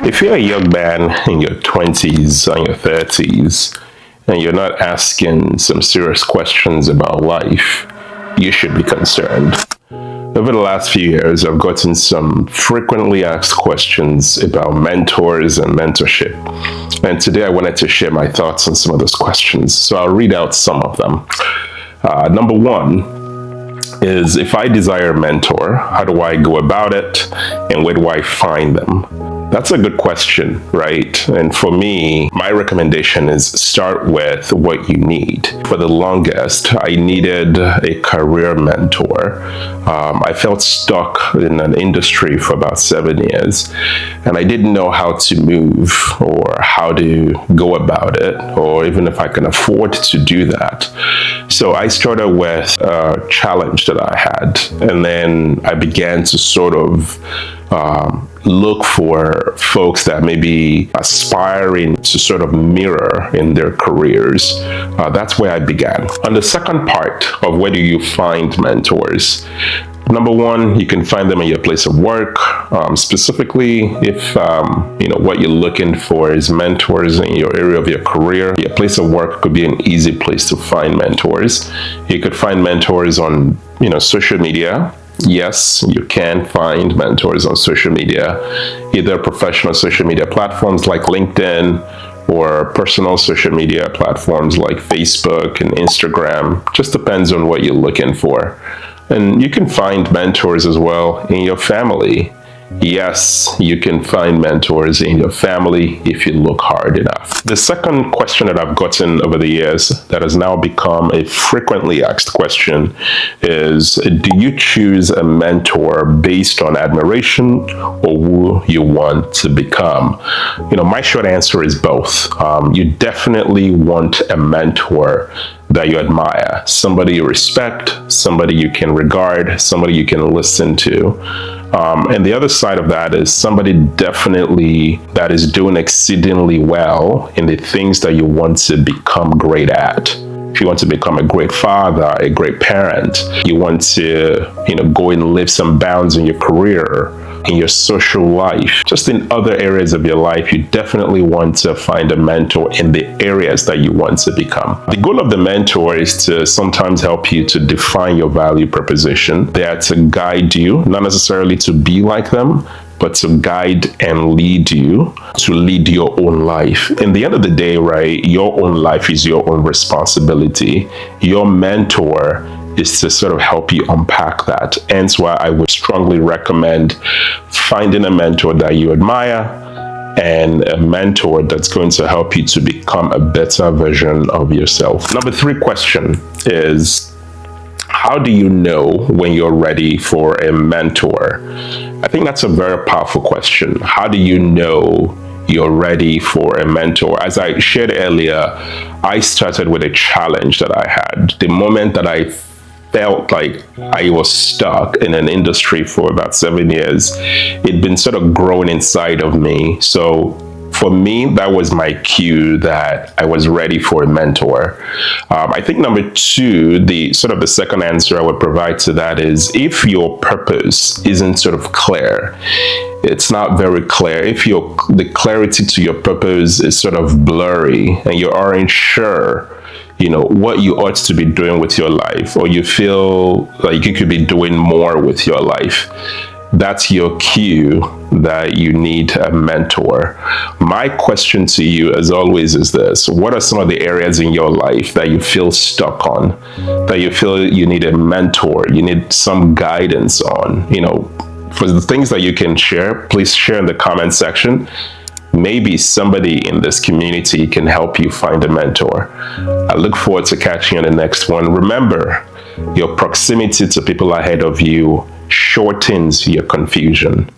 If you're a young man in your 20s or your 30s and you're not asking some serious questions about life, you should be concerned. Over the last few years, I've gotten some frequently asked questions about mentors and mentorship. And today I wanted to share my thoughts on some of those questions. So I'll read out some of them. Number one is, if I desire a mentor, how do I go about it and where do I find them? That's a good question, right? And for me, my recommendation is start with what you need. For the longest, I needed a career mentor. I felt stuck in an industry for about 7 years, and I didn't know how to move or how to go about it, or even if I can afford to do that. So I started with a challenge that I had, and then I began to sort of look for folks that may be aspiring to sort of mirror in their careers. That's where I began. On the second part of where do you find mentors? Number one, you can find them in your place of work. Specifically, if what you're looking for is mentors in your area of your career, your place of work could be an easy place to find mentors. You could find mentors on social media. Yes, you can find mentors on social media, either professional social media platforms like LinkedIn or personal social media platforms like Facebook and Instagram. Just depends on what you're looking for. And you can find mentors as well in your family. Yes, you can find mentors in your family if you look hard enough. The second question that I've gotten over the years that has now become a frequently asked question is, do you choose a mentor based on admiration or who you want to become? My short answer is both. You definitely want a mentor that you admire, somebody you respect, somebody you can regard, somebody you can listen to. And the other side of that is somebody definitely that is doing exceedingly well in the things that you want to become great at. If you want to become a great father, a great parent, you want to, go and live some bounds in your career, in your social life, just in other areas of your life, you definitely want to find a mentor in the areas that you want to become. The goal of the mentor is to sometimes help you to define your value proposition. They are to guide you, not necessarily to be like them, but to guide and lead you to lead your own life. In the end of the day, right, your own life is your own responsibility. Your mentor is to sort of help you unpack that. Hence why I would strongly recommend finding a mentor that you admire and a mentor that's going to help you to become a better version of yourself. Number three question is, how do you know when you're ready for a mentor? I think that's a very powerful question. How do you know you're ready for a mentor? As I shared earlier, I started with a challenge that I had. The moment that I felt like I was stuck in an industry for about 7 years, it'd been sort of growing inside of me. So for me, that was my cue that I was ready for a mentor. I think number two, the second answer I would provide to that is, if your purpose isn't sort of clear, it's not very clear. If the clarity to your purpose is sort of blurry and you aren't sure what you ought to be doing with your life, or you feel like you could be doing more with your life, that's your cue that you need a mentor. My question to you, as always, is this: what are some of the areas in your life that you feel stuck on, that you feel you need a mentor, you need some guidance on? For the things that you can share, please share in the comment section. Maybe somebody in this community can help you find a mentor. I look forward to catching you on the next one. Remember, your proximity to people ahead of you shortens your confusion.